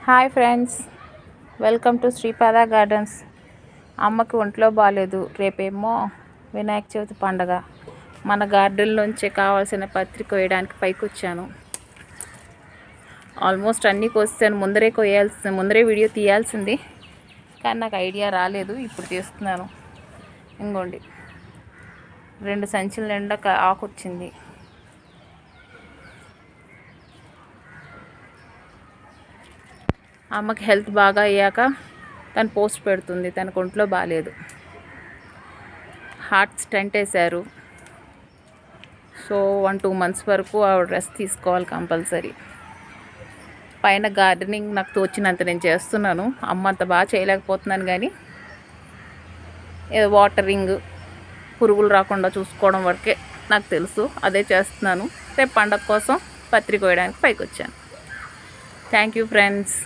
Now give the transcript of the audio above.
Hi friends, welcome to Sripada gardens. అమ్మకి ఒంట్లో బాగాలేదు. రేపేమో వినాయక చవితి పండగ. మన గార్డెన్లోంచి కావాల్సిన పత్రిక వేయడానికి పైకి వచ్చాను. ఆల్మోస్ట్ అన్నీ కోసాను. ముందరే వీడియో తీయాల్సింది, కానీ నాకు ఐడియా రాలేదు. ఇప్పుడు తీస్తున్నాను. ఇంకోండి, 2 సంచుల నిండా ఆకు వచ్చింది. అమ్మకి హెల్త్ బాగా అయ్యాక తను పోస్ట్ పెడుతుంది. తనకు ఒంట్లో బాగాలేదు. హార్ట్ స్టెంట్ వేశారు. సో 1-2 మంత్స్ వరకు ఆవిడ రెస్ట్ తీసుకోవాలి కంపల్సరీ. పైన గార్డెనింగ్ నాకు తోచినంత నేను చేస్తున్నాను. అమ్మ అంత బాగా చేయలేకపోతున్నాను, కానీ వాటరింగ్, పురుగులు రాకుండా చూసుకోవడం వరకే నాకు తెలుసు. అదే చేస్తున్నాను. రేపు పండగ కోసం పత్రిక వేయడానికి పైకి వచ్చాను. Thank you friends.